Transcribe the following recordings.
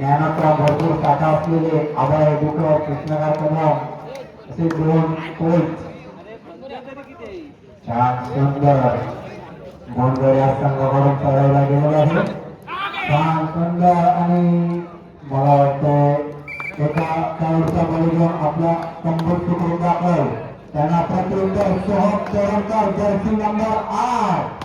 ज्ञानाचा भरपूर साठा असलेले अभय डुकर कृष्णकांत कदम असे दोन कोच छान सुंदर गोंधळ या संघाकडून चढवला गेलेला आहे. छान सुंदर आणि मला वाटतं एका खेळाडूचा बळी घेऊन आपला कंबर चुकून दाखल. त्यांना प्रत्युत्तर सोहम चोरकर जर्सी नंबर 8.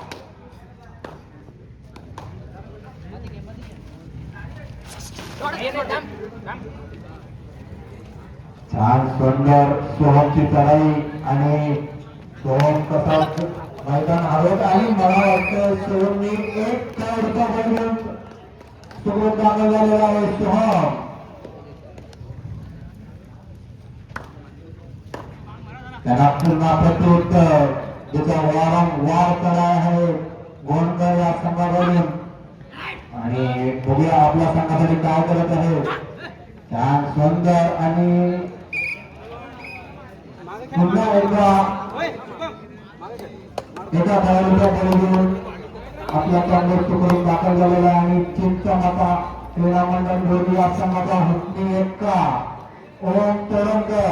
छान सुंदर सोहमची चढाई आणि सोहम कसा मैदान हरवत आणि मला वाटतं सोहमने एक खेळाडूचा बळी घेऊन चुकून दाखल झालेला आहे. सोहम त्यांना पुन्हा प्रत्युत्तर ज्याचा वारंवार चढा आहे गोंधळ या संघाकडून आणि बघूया आपल्या संघासाठी काय करत आहे. छान सुंदर आणि पुन्हा एकदा एका खेळाडूच्या बळी घेऊन आपल्या कंबर करून दाखल झालेला आणि चिंचा माता क्रीडा मंडळ बोर्डी या संघाचा हुकमी एक्का ओम तोरंकर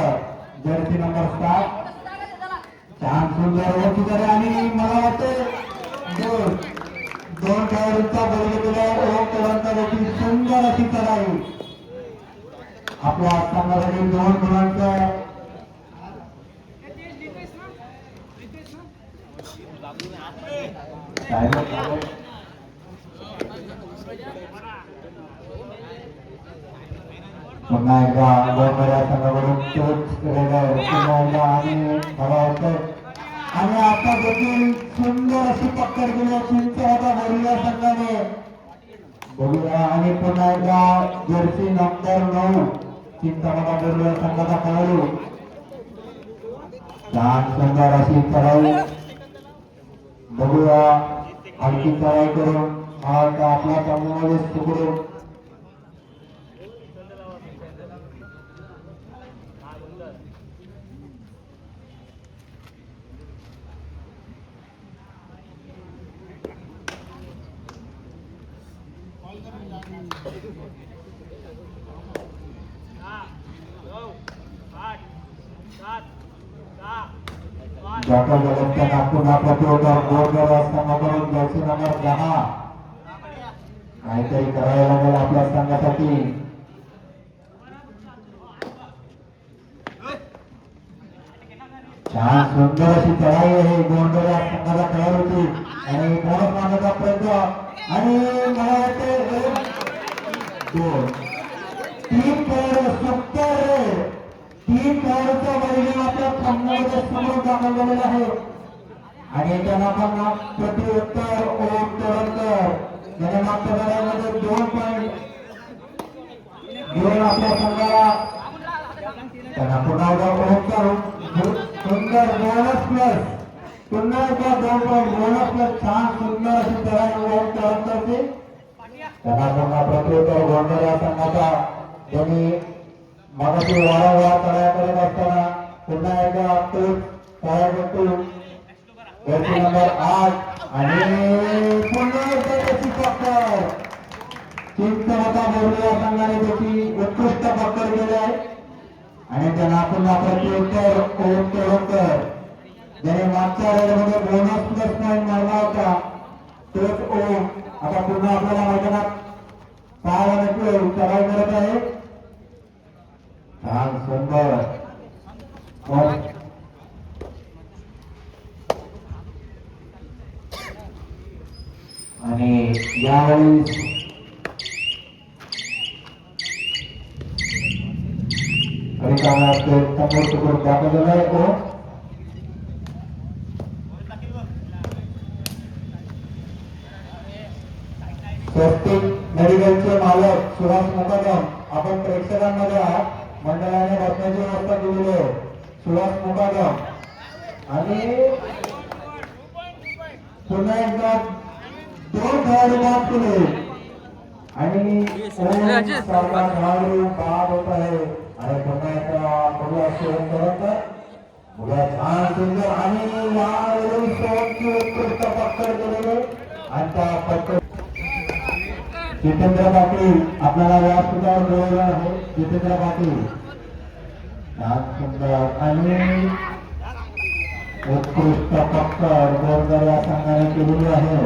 जर्सी नंबर 7. छान सुंदर होती करे आणि मला वाटते दोन खेळाडूंचा बळी घेतलेला ओम तोरंकर होती. सुंदर अशी चढाई आपल्या संघासाठी 2 गुणांचं पुन्हा एकदा गोंधळ संघाकडून तोच आणि मला वाटतं आणि आता देखील सुंदर अशी पकड केली चिंचा होता बोलूया संघाने बघूया आणि पुन्हा एकदा जर्सी नंबर 9 चिंचा होता बोलूया संघाचा खेळाडू. छान सुंदर अशी चढाई बघूया आणखी चढाई करून मला आपल्या समूहामध्ये सुखरूप डॉक्टर जगत्या पुन्हा प्रतिरोधक गोंधळ संघाकडून जर्सी नंबर 10 काहीतरी करायला लागेल आपल्या संघासाठी. छान सुंदर अशी चढाई आहे गोंधळ या संघाचा खेळाडूची आणि बोनस मारण्याचा प्रयत्न आणि मला वाटते 3 खेळाडू 70 3 खेळाडूचा बळी घेऊन आपल्या संघामध्ये समोर दाखल झालेला आहे आणि त्यांना पण प्रत्युत्तर ओम तोरंकर याने मागच्या लढाईमध्ये 2 पॉइंट घेऊन आपल्या संघाला त्यांना पुन्हा सुंदर बोनस प्लस पुन्हा एकदा 2 पॉइंट बोनस प्लस छान सुंदर अशी चढाई ओम तोरंकरची. त्यांना पुन्हा प्रत्युत्तर गोंधळ या संघाचा त्यांनी मगाशी वारंवार चढाया करत असताना पुन्हा एकदा तोच खेळाडू जर्सी नंबर 8 आणि पुन्हा एकदा त्याची पकड चिंचवता बोलूया संघाने त्याची उत्कृष्ट पकड केली आहे आणि त्यांना पुन्हा प्रत्युत्तर ओम तोरंकर ज्याने मागच्या वेळेमध्ये बोनस प्लस पॉइंट मारला होता तोच ओम आता पुन्हा आपल्याला मैदानात पाहायला चढाई करत आहे. छान सुंदर आणि यावेळी समोर दाखल झाला आहे तो स्वस्तिक मेडिकलचे मालक सुहास मुकादम आपण प्रेक्षकांमध्ये आहात. मंडळाने बसण्याची व्यवस्था केलेली आहे. सुहास मुकादम आणि पुन्हा एकदा 2 खेळाडू बाद केले आणि खेळाडू बाद होत आहे आणि पुन्हा एकदा बघूया सोहम तोरंकर बघूया छान सुंदर आणि यावेळी सोहमची उत्कृष्ट पकड केलेली आणि त्या पकड जितेंद्र पाटील आपल्याला व्यासपीठावर बोलवलं आहे. जितेंद्र पाटील सुंदर आणि उत्कृष्ट पक्कर गोलंदाज या संघाने केलेली आहे.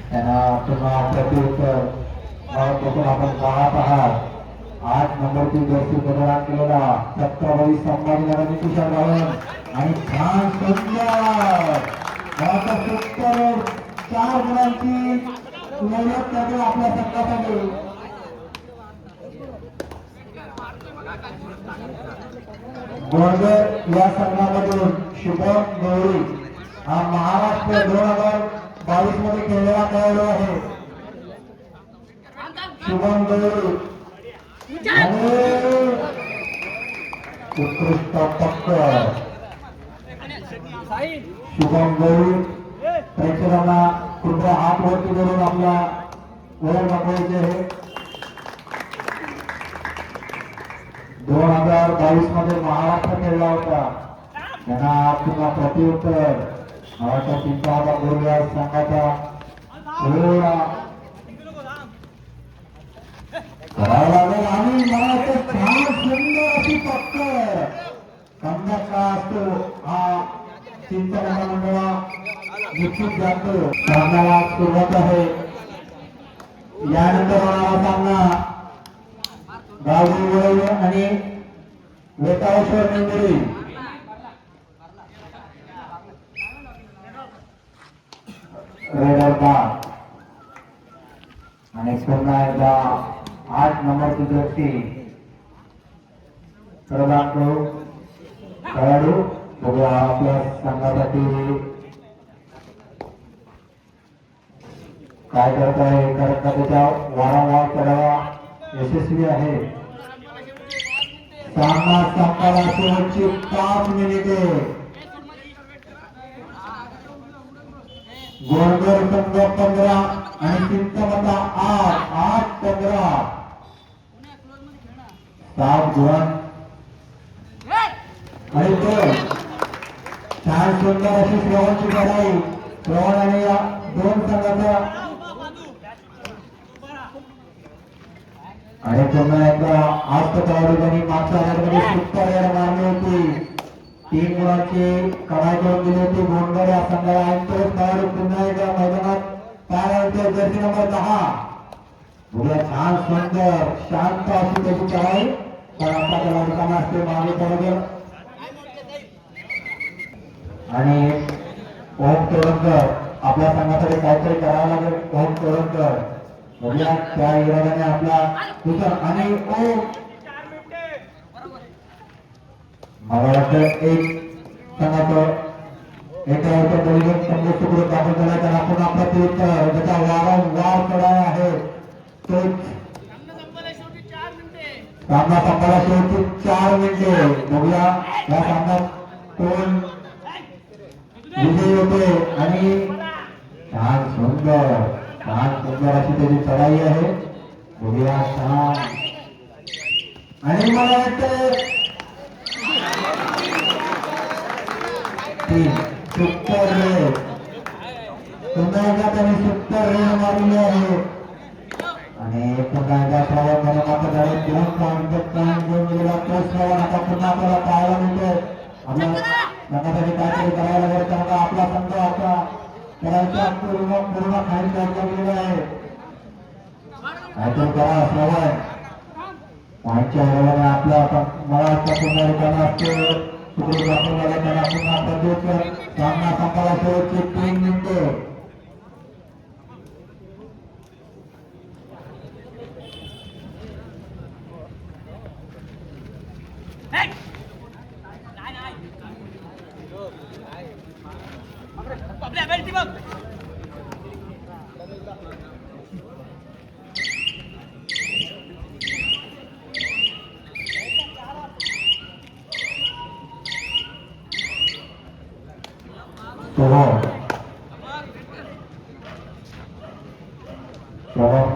त्यांना पुन्हा प्रत्युत्तर बघून आपण पाहत आहात. 8 नंबरची जर्सी बदलात केलेला छत्रपती संभाजीनगर तुषार गावण आणि छान सुंदर 4 गुणांची मेहनत करते आपल्या संघासाठी. गोरगड या संघामधून शुभम गवळी हा महाराष्ट्र 2022 मध्ये खेळलेला खेळाडू आहे. शुभम गवळी आणि उत्कृष्ट पक्कर शुभम गवळी. प्रेक्षकांना कृपया हात वरती करून आपला ओळख दाखवायची आहे. 2022 मध्ये महाराष्ट्र खेळला होता. त्यांना पुन्हा प्रत्युत्तर महाराष्ट्र पिंपळाचा गोलंदाज संघाचा करावं लागेल आणि मला वाटतं छान सुंदर अशी पक्कर समजा का असतो हा चिंतन मंडळा निश्चित जातो. सामन्याला सुरुवात आहे. यानंतर होणारा सामना गावडी वळवले आणि वेताळेश्वर निंगुरी. रेडर बाग आणि पुन्हा एकदा 8 नंबरची जर्सी खेळाडू बघूया आपल्या संघासाठी काय करत आहे. कारण त्याच्या वारंवार करावा यशस्वी आहे. सामना संपाला शेवटची 5 मिनिटे. गोरगड संघ 15 आणि चिंतामता 8-15 7 गुण आणि छान सुंदर अशी श्रवणची लढाई. श्रवण आणि या 2 संघाचा आणि पुन्हा एकदा आज त्यांनी मागच्या मध्ये सुपर रेड मारली होती. 3 गुणांची कमाई करून दिली होती. गोंडगड या संघाला ऐकतोच खेळाडू पुन्हा एकदा मैदानात त्यानंतर जर्सी नंबर 10 बघूया छान सुंदर शांत अशी त्याची चढाई. पण आपला खेळाडूंना असते मागे पडत आणि ओम तोरणकर आपल्या संघासाठी काहीतरी करावं लागेल. ओम तोरणकर बघूया त्या इराद्याने आपला तुझा आणि ओम मला वाटतं एक संघाचं एका बलिदान संघ सुखरूप दाखल केला. त्याला आपण आपला तीर्थ ज्याचा वारंवार चढाई आहे तो सामना संपाला शेवटची 4 मिनिटे. बघूया या सामन्यात कोण विजयी होते आणि छान सुंदर अशी त्याची चढाई आहे. बघूया छान आणि मला वाटतं सुपर रेड पुन्हा एकदा त्यांनी सुपर रेड मारली आहे आणि पुन्हा एकदा प्रवासाने मात्र झाले 2 पॉईंट घेऊन गेलेला तोच प्रवास आता पुन्हा आपल्याला पाहायला मिळतोय. आपल्या संघासाठी काहीतरी करायला लागेल. कारण आपला संघ आता करायचा पूर्ण खाली काढला गेलेला आहे. काहीतरी करा श्रवण पॉईंटच्या बरोबर आपल्या मला वाटतं पुन्हा रिकामा असतो. सुखरूप दाखवून झाले त्यांना पुन्हा प्रत्युत्तर. सामना संपाला शेवटची 3 मिनिटे.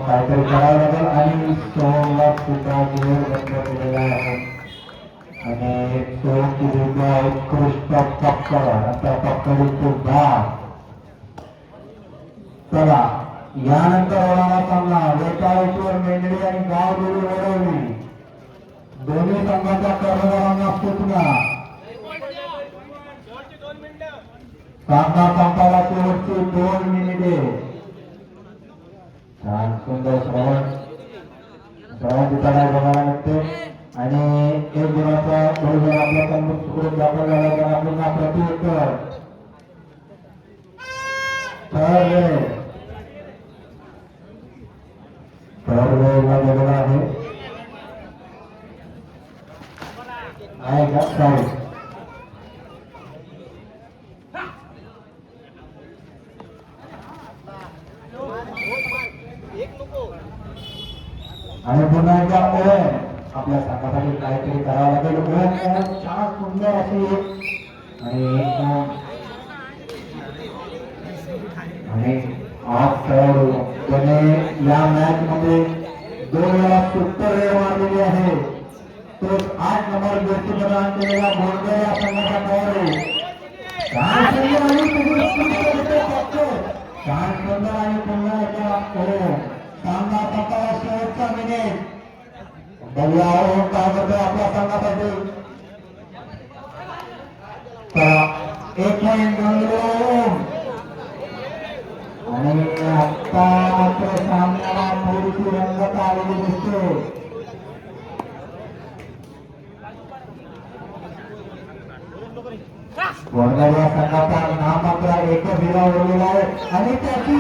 काहीतरी करावं लागेल आणि सोहमला सुद्धा जोर बंद केलेला आहे आणि सोहमची सुद्धा उत्कृष्ट पक्कर आता पक्कडी सुद्धा. चला यानंतर होणारा सामना सामना संपायला शेवटची 2 मिनिटे. छान सुंदर श्रवण तिथं काय बघायला मिळते आणि एक गुणाचा बरोबर आपला कन्मुक्त करून दाखल झाला तर आपण प्रत्युत्तर थर्ड वेळेला बरोबर आहे का सॉरी आणि पुन्हा एकदा आपल्या संघासाठी काहीतरी करावं लागेल. छान सुंदर अशी आणि आज खेळाडू त्याने या मॅच मध्ये 2 वेळा सुपर वेळ मारलेली आहे. तो 8 नंबर जर्सी प्रदान केलेला गोंडे या संघाचा खेळाडू छान सुंदर आणि पुन्हा एकदा सामना संपायला शेवटचा मिनिट. बघूया काय करतोय आपल्या संघासाठी. 1 पॉइंट आणि आता मात्र सामन्याला थोडीशी रंगत आलेली दिसते. गोंधळ या संघाचा नाम मात्र एकच हिरा उरलेला आहे आणि त्याची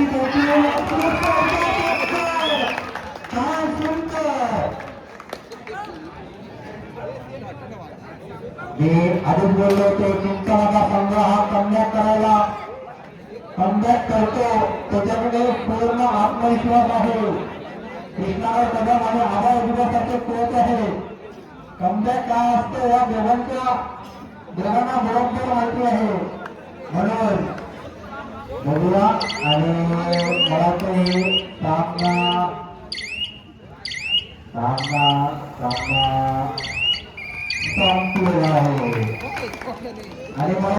मी आधीच बोललो होतो चिंताचा संघ हा कमबॅक करायला कमबॅक करतो. त्याच्याकडे पूर्ण आत्मविश्वास आहे. कृष्णावर कदम आणि आभार उद्यासारखे कोच आहे. कमबॅक काय असतो या दोघांना बरोबर माहिती आहे. म्हणून बघूया आणि मला ते सामना संपलेला आहे आणि